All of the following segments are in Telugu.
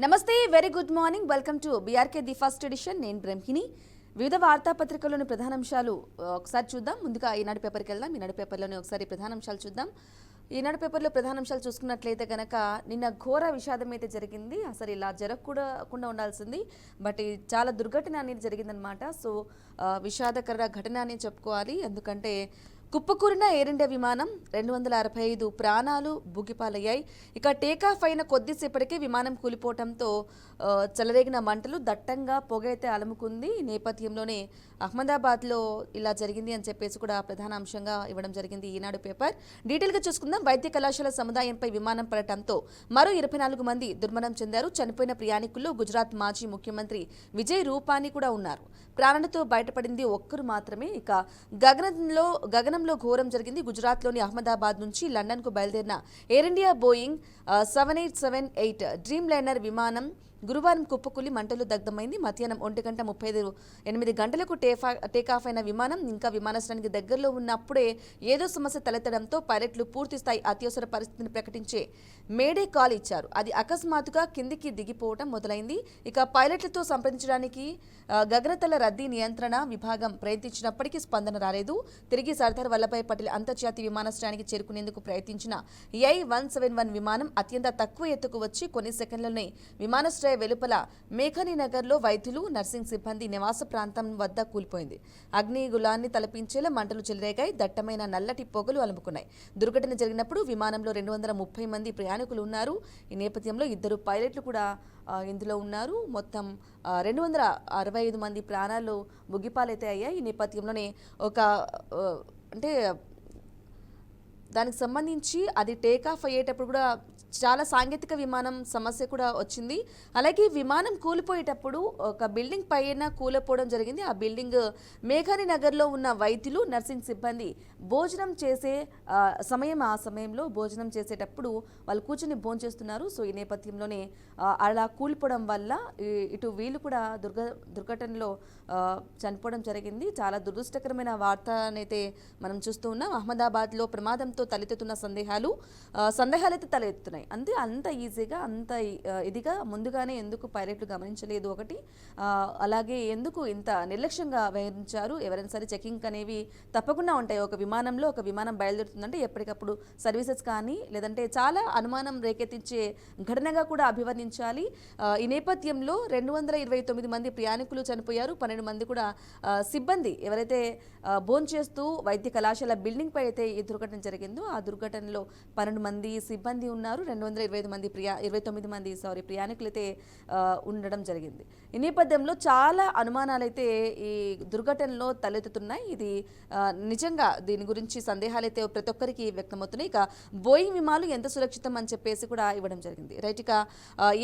నమస్తే, very good morning. Welcome to BRK the first edition. నేను బ్రహ్మిని. వివిధ వార్తాపత్రికల్లోని ప్రధానాంశాలు ఒకసారి చూద్దాం. ముందుగా ఈనాడు పేపర్కి వెళ్దాం. ఈనాడు పేపర్లోని ఒకసారి ప్రధానాంశాలు చూద్దాం. ఈనాడు పేపర్లో ప్రధానాంశాలు చూసుకున్నట్లయితే కనుక నిన్న ఘోర విషాదం అయితే జరిగింది. అసలు ఇలా జరగకుండా ఉండాల్సింది, బట్ చాలా దుర్ఘటన అనేది జరిగిందనమాట. సో విషాదకర ఘటన అని చెప్పుకోవాలి. ఎందుకంటే కుప్పకూరిన ఎయిర్ ఇండియా విమానం 265 ప్రాణాలు బుగ్గిపాలయ్యాయి. ఇక టేకాఫ్ అయిన కొద్దిసేపటికే విమానం కూలిపోవడంతో చెలరేగిన మంటలు దట్టంగా పొగ అయితే అలుముకుంది. ఈ నేపథ్యంలోనే అహ్మదాబాద్లో ఇలా జరిగింది అని చెప్పేసి కూడా ప్రధాన అంశంగా ఇవ్వడం జరిగింది ఈనాడు పేపర్. డీటెయిల్గా చూసుకుందాం. వైద్య కళాశాల సముదాయంపై విమానం పడటంతో మరో 24 మంది దుర్మరణం చెందారు. చనిపోయిన ప్రయాణికుల్లో గుజరాత్ మాజీ ముఖ్యమంత్రి విజయ్ రూపానీ కూడా ఉన్నారు. ప్రాణాలతో బయటపడింది ఒక్కరు మాత్రమే. ఇక గగనంలో ఘోరం జరిగింది. గుజరాత్లోని అహ్మదాబాద్ నుంచి లండన్కు బయలుదేరిన air India Boeing 7878 dream liner విమానం గురువారం కుప్పకూలి మంటలు దగ్ధమైంది. మధ్యాహ్నం 1:38 గంటలకు టేకాఫ్ అయిన విమానం ఇంకా విమానాశ్రయానికి దగ్గరలో ఉన్నప్పుడే ఏదో సమస్య తలెత్తడంతో పైలట్లు పూర్తిస్థాయి అత్యవసర పరిస్థితిని ప్రకటించే మేడే కాల్ ఇచ్చారు. అది అకస్మాత్తుగా కిందికి దిగిపోవడం మొదలైంది. ఇక పైలట్లతో సంప్రదించడానికి గగనతల రద్దీ నియంత్రణ విభాగం ప్రయత్నించినప్పటికీ స్పందన రాలేదు. తిరిగి సర్దార్ వల్లభాయ్ పటేల్ అంతర్జాతీయ విమానాశ్రయానికి చేరుకునేందుకు ప్రయత్నించిన AI-171 విమానం అత్యంత తక్కువ ఎత్తుకు వచ్చి కొన్ని సెకండ్లనే విమానాశ్రయ వెలుపల మేఘని నగర్లో వైద్యులు నర్సింగ్ సిబ్బంది నివాస ప్రాంతం వద్ద కూలిపోయింది. అగ్నిగులాన్ని తలపించేలా మంటలు చెలరేగాయి. దట్టమైన నల్లటి పొగలు అలుముకున్నాయి. దుర్ఘటన జరిగినప్పుడు విమానంలో 230 మంది ప్రయాణికులు ఉన్నారు. ఈ నేపథ్యంలో 2 పైలట్లు కూడా ఇందులో ఉన్నారు. మొత్తం 265 మంది ప్రాణాలు బుగ్గిపాలైతే అయ్యాయి. ఈ నేపథ్యంలోనే అంటే దానికి సంబంధించి అది టేకాఫ్ అయ్యేటప్పుడు కూడా చాలా సాంకేతిక విమానం సమస్య కూడా వచ్చింది. అలాగే విమానం కూలిపోయేటప్పుడు ఒక బిల్డింగ్ పైన కూలిపోవడం జరిగింది. ఆ బిల్డింగ్ మేఘాని నగర్లో ఉన్న వైద్యులు నర్సింగ్ సిబ్బంది భోజనం చేసే ఆ సమయంలో భోజనం చేసేటప్పుడు వాళ్ళు కూర్చొని భోంచేస్తున్నారు. సో ఈ నేపథ్యంలోనే అలా కూలిపోవడం వల్ల ఇటు వీళ్ళు కూడా దుర్ఘటనలో చనిపోవడం జరిగింది. చాలా దురదృష్టకరమైన వార్త అయితే మనం చూస్తూ ఉన్నాం. అహ్మదాబాద్లో ప్రమాదంతో తలెత్తుతున్న సందేహాలైతే తలెత్తున్నాయి. అంత ఈజీగా ఇదిగా ముందుగానే ఎందుకు పైలట్లు గమనించలేదు ఒకటి, అలాగే ఎందుకు ఇంత నిర్లక్ష్యంగా వ్యవహరించారు. ఎవరైనా సరే చెకింగ్ అనేవి తప్పకుండా ఉంటాయి. ఒక విమానంలో ఒక విమానం బయలుదేరుతుందంటే ఎప్పటికప్పుడు సర్వీసెస్ కానీ లేదంటే చాలా అనుమానం రేకెత్తించే ఘటనగా కూడా అభివర్ణించాలి. ఈ నేపథ్యంలో 229 మంది ప్రయాణికులు చనిపోయారు. 12 మంది కూడా సిబ్బంది ఎవరైతే భోంచేస్తూ వైద్య కళాశాల బిల్డింగ్ పై అయితే ఈ దుర్ఘటన జరిగిందో ఆ దుర్ఘటనలో 12 మంది సిబ్బంది ఉన్నారు. 229 మంది ప్రయాణికులైతే ఉండడం జరిగింది. ఈ నేపథ్యంలో చాలా అనుమానాలైతే ఈ దుర్ఘటనలో తలెత్తుతున్నాయి. ఇది నిజంగా దీని గురించి సందేహాలైతే ప్రతి ఒక్కరికి వ్యక్తమవుతున్నాయి. ఇక బోయింగ్ విమానాలు ఎంత సురక్షితం అని చెప్పేసి కూడా ఇవ్వడం జరిగింది. రైట్, ఇక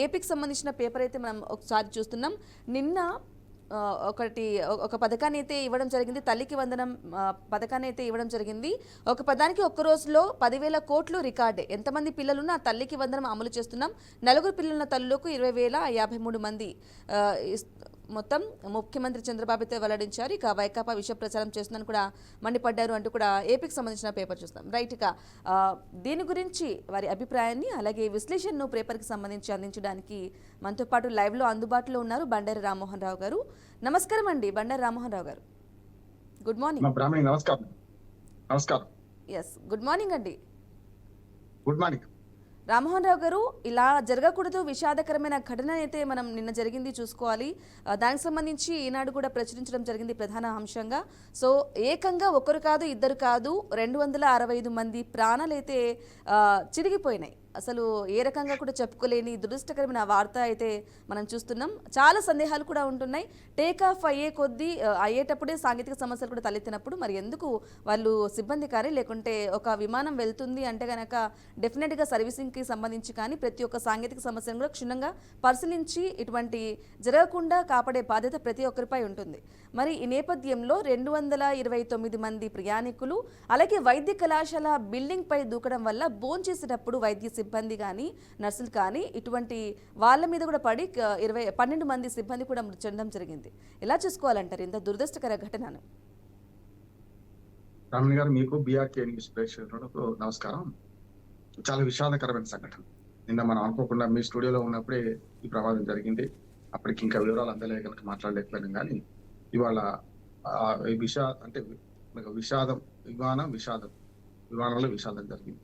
ఏపీకి సంబంధించిన పేపర్ అయితే మనం ఒకసారి చూస్తున్నాం. నిన్న ఒక పథకాన్ని అయితే ఇవ్వడం జరిగింది. తల్లికి వందనం పథకాన్ని అయితే ఇవ్వడం జరిగింది. ఒక పదానికి ఒక్క రోజులో 10,000 కోట్లు రికార్డే. ఎంతమంది పిల్లలున్నా ఆ తల్లికి వందనం అమలు చేస్తున్నాం. 4 పిల్లలున్న తల్లులకు 20,053 మంది మొత్తం ముఖ్యమంత్రి చంద్రబాబు అయితే వెల్లడించారు. ఇక వైకాపా విషయ ప్రచారం చేస్తుందని కూడా మండిపడ్డారు అంటూ కూడా ఏపీకి సంబంధించిన పేపర్ చూస్తాం. రైట్, ఇక దీని గురించి వారి అభిప్రాయాన్ని అలాగే విశ్లేషణను పేపర్కి సంబంధించి అందించడానికి మనతో పాటు లైవ్లో అందుబాటులో ఉన్నారు బండారి రామ్మోహన్ రావు గారు. నమస్కారం అండి బండారి రామ్మోహన్ రావు గారు. Good morning. నమస్కారం. ఎస్, గుడ్ మార్నింగ్ అండి. గుడ్ మార్నింగ్ రామ్మోహన్ రావు గారు, ఇలా జరగకూడదు, విషాదకరమైన ఘటన అయితే మనం నిన్న జరిగింది చూసుకోవాలి. దానికి సంబంధించి ఈనాడు కూడా ప్రచురించడం జరిగింది ప్రధాన అంశంగా. సో ఏకంగా ఒకరు కాదు ఇద్దరు కాదు 265 మంది ప్రాణాలైతే చిరిగిపోయినాయి. అసలు ఏ రకంగా కూడా చెప్పుకోలేని దురదృష్టకరమైన వార్త అయితే మనం చూస్తున్నాం. చాలా సందేహాలు కూడా ఉంటున్నాయి. టేకాఫ్ అయ్యేటప్పుడే సాంకేతిక సమస్యలు కూడా తలెత్తినప్పుడు మరి ఎందుకు వాళ్ళు సిబ్బంది కానీ లేకుంటే ఒక విమానం వెళ్తుంది అంటే కనుక డెఫినెట్గా సర్వీసింగ్కి సంబంధించి కానీ ప్రతి ఒక్క సాంకేతిక సమస్యను కూడా క్షుణ్ణంగా పరిశీలించి ఇటువంటి జరగకుండా కాపాడే బాధ్యత ప్రతి ఒక్కరిపై ఉంటుంది. మరి ఈ నేపథ్యంలో 229 మంది ప్రయాణికులు అలాగే వైద్య కళాశాల బిల్డింగ్ పై దూకడం వల్ల భోంచేసేటప్పుడు వైద్య సిబ్బంది కానీ నర్సులు కానీ ఇటువంటి వాళ్ళ మీద కూడా పడి 12 మంది సిబ్బంది కూడా మృతి చెందడం జరిగింది. ఎలా చూసుకోవాలంటారు ఇంత దురదృష్టకర ఘటనను? రామన్ గారు, మీకు బీఆర్కే న్యూస్ ప్రేక్షకులకు నమస్కారం. చాలా విషాదకరమైన సంఘటన. నిన్న మనం అనుకోకుండా మీ స్టూడియోలో ఉన్నప్పుడే ఈ ప్రమాదం జరిగింది. అప్పటికి ఇంకా వివరాలు అందలే కనుక మాట్లాడలేకపోయాను కానీ ఇవాళ ఈ అంటే మీకు విషాదం విషాదం విమానంలో విషాదం జరిగింది.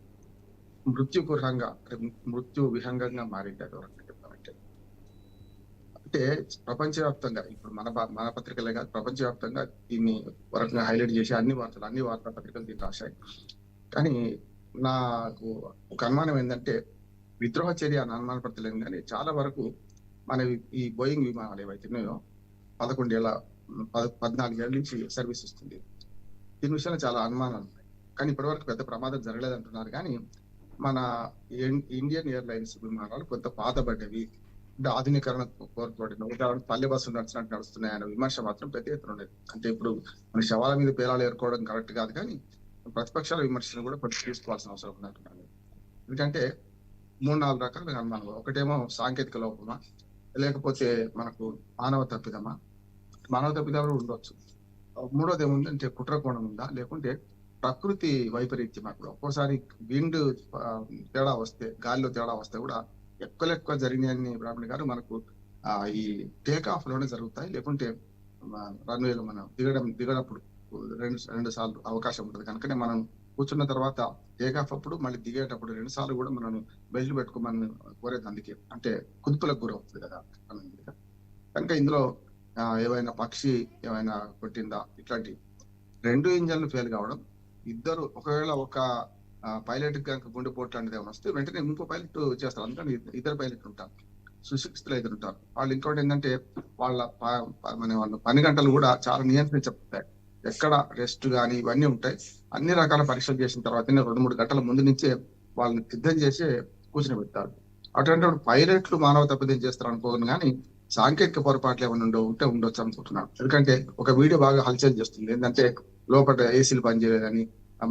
మృత్యుకురంగా అంటే మృత్యు విహంగంగా మారింది అది ఒక రకంగా చెప్పాలంటే. అంటే ప్రపంచవ్యాప్తంగా ఇప్పుడు మన పత్రికలే కాదు ప్రపంచవ్యాప్తంగా దీన్ని ఒక రకంగా హైలైట్ చేసి అన్ని వార్తా పత్రికలు దీన్ని రాశాయి. కానీ నాకు ఒక అనుమానం ఏంటంటే విద్రోహ చర్య అని అనుమానపడతలేను కానీ చాలా వరకు మన ఈ బోయింగ్ విమానాలు ఏవైతే ఉన్నాయో 14 ఏళ్ళ నుంచి సర్వీస్ ఇస్తుంది. దీని విషయంలో చాలా అనుమానాలు ఉన్నాయి. కానీ ఇప్పటివరకు పెద్ద ప్రమాదం జరగలేదు అంటున్నారు. కానీ మన ఇండియన్ ఎయిర్లైన్స్ విమానాలు కొంత పాతబడ్డవి, అంటే ఆధునీకరణ కోరబడిన ఉదాహరణకు పల్లె బస్సులు నడిచినట్టు నడుస్తున్నాయి అనే విమర్శ మాత్రం పెద్ద ఎత్తున ఉండేది. అంటే ఇప్పుడు మన శవాల మీద పేలాలు ఏరుకోవడం కరెక్ట్ కాదు, కానీ ప్రతిపక్షాల విమర్శలు కూడా కొంచెం తీసుకోవాల్సిన అవసరం ఉందంటున్నాను. ఎందుకంటే 3-4 రకాలుగా అనుమానం. ఒకటేమో సాంకేతిక లోపమా, లేకపోతే మనకు మానవ తప్పిదమా. మానవ తప్పిదాలు ఉండొచ్చు. మూడోది ఏముందంటే కుట్రకోణం ఉందా, లేకుంటే ప్రకృతి వైపరీత్యం. అప్పుడు ఒక్కోసారి విండ్ తేడా వస్తే, గాలిలో తేడా వస్తే కూడా ఎక్కువ జరిగినాయని బ్రాహ్మణి గారు మనకు ఈ టేక్ ఆఫ్ లోనే జరుగుతాయి, లేకుంటే రన్వేలో మనం దిగడప్పుడు రెండు సార్లు అవకాశం ఉంటుంది. కనుకనే మనం కూర్చున్న తర్వాత టేక్ ఆఫ్ అప్పుడు మళ్ళీ దిగేటప్పుడు 2 సార్లు కూడా మనం బెల్ట్ పెట్టుకోమని కోరేది. అందుకే అంటే కుదుపులకు గురవుతుంది కదా కనుక ఇందులో ఏమైనా పక్షి ఏమైనా కొట్టిందా, ఇట్లాంటి 2 ఇంజన్లు ఫెయిల్ కావడం, ఒకవేళ ఒక పైలట్ కనుక గుండెపోటు లాంటిది ఏమైనా వస్తే వెంటనే ఇంకో పైలట్ చేస్తారు. అందుకని ఇద్దరు పైలట్లు ఉంటారు, సుశిక్షితులు ఇద్దరు ఉంటారు. వాళ్ళు ఇంకోటి ఏంటంటే వాళ్ళ పని గంటలు కూడా చాలా నియంత్రించబడతాయి. ఎక్కడ రెస్ట్ కానీ ఇవన్నీ ఉంటాయి. అన్ని రకాల పరీక్షలు చేసిన తర్వాత 2-3 గంటల ముందు నుంచే వాళ్ళని సిద్ధం చేసి కూర్చుని పెడతారు. అటువంటి పైలట్లు మానవ తప్పిదం చేస్తారు అనుకోను, కానీ సాంకేతిక పొరపాట్లు ఏమైనా ఉండొచ్చు అనుకుంటున్నాను. ఎందుకంటే ఒక వీడియో బాగా హల్చల్ చేస్తుంది. ఏంటంటే లోపల ఏసీలు పనిచేయలేదని,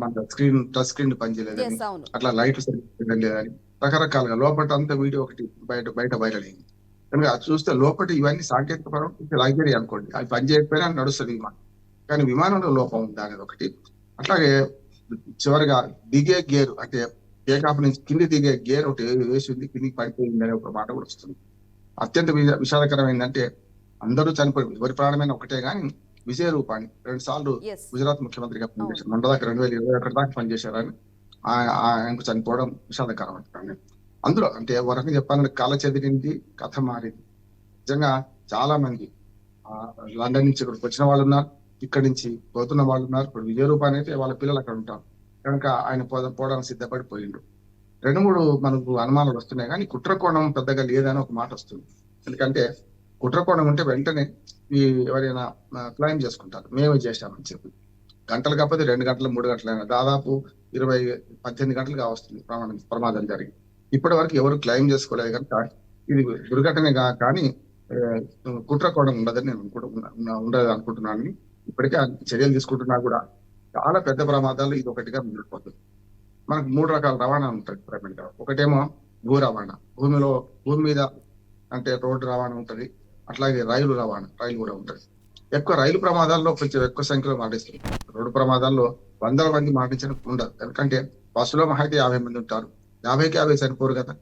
మన టచ్ స్క్రీన్ పనిచేయలేదని, అట్లా లైట్లు సరిగ్గా లేదని, రకరకాలుగా లోపల అంతా వీడియో ఒకటి బయట వైరల్ అయింది. కనుక అది చూస్తే లోపల ఇవన్నీ సాంకేతిక పరంగా లగ్జరీ అనుకోండి, అవి పనిచేయకపోయినా నడుస్తుంది విమానం. కానీ విమానంలో లోపం ఉంది అనేది ఒకటి. అట్లాగే చివరిగా దిగే గేరు, అంటే టేకాఫ్ నుంచి కింది దిగే గేర్ ఒకటి వేసింది, కిందికి పడిపోయింది అనే ఒక మాట కూడా వస్తుంది. అత్యంత విషాదకరం ఏంటంటే అందరూ చనిపోయి ఎవరి ప్రాణమైన ఒకటే, కానీ విజయ రూపాణి 2 సార్లు గుజరాత్ ముఖ్యమంత్రిగా పనిచేశారు. మొన్న దాకా 2021 దాకా పనిచేశారని ఆయనకు చనిపోవడం విషాదకరం అంటారు. అందులో అంటే ఒక రకంగా చెప్పాలంటే కళ చెదిరింది, కథ మారింది. నిజంగా చాలా మంది లండన్ నుంచి ఇక్కడికి వచ్చిన వాళ్ళు ఉన్నారు, ఇక్కడి నుంచి పోతున్న వాళ్ళు ఉన్నారు. ఇప్పుడు విజయ రూపాణి అయితే వాళ్ళ పిల్లలు అక్కడ ఉంటారు కనుక ఆయన పోవడానికి సిద్ధపడిపోయిండు. 2-3 మనకు అనుమానాలు వస్తున్నాయి, కానీ కుట్రకోణం పెద్దగా లేదని ఒక మాట వస్తుంది. ఎందుకంటే కుట్రకోణం ఉంటే వెంటనే ఎవరైనా క్లైమ్ చేసుకుంటారు, మేమే చేశామని చెప్పి. గంటలు కాకపోతే 2 గంటలు 3 గంటలైనా దాదాపు 18 గంటలుగా వస్తుంది ప్రమాదం జరిగి. ఇప్పటి వరకు ఎవరు క్లైమ్ చేసుకోలేదు కనుక ఇది దుర్ఘటనే కానీ కుట్రకోణం ఉండదని నేను ఉండదు అనుకుంటున్నాను. ఇప్పటికే చర్యలు తీసుకుంటున్నా కూడా చాలా పెద్ద ప్రమాదాలు ఇది ఒకటిగా మిగిలిపోతుంది. మనకు 3 రకాల రవాణా ఉంటుంది ప్రపంచంగా. ఒకటేమో భూ రవాణా, భూమి మీద అంటే రోడ్డు రవాణా ఉంటుంది. అట్లాగే రైలు కూడా ఉంటుంది. రైలు ప్రమాదాల్లో కొంచెం ఎక్కువ సంఖ్యలో మరణిస్తుంది. రోడ్డు ప్రమాదాల్లో 100 మంది మరణించడం ఉండదు. ఎందుకంటే బస్సులో మహా అయితే 50 మంది ఉంటారు, 50కి 50 చనిపోరు కదా.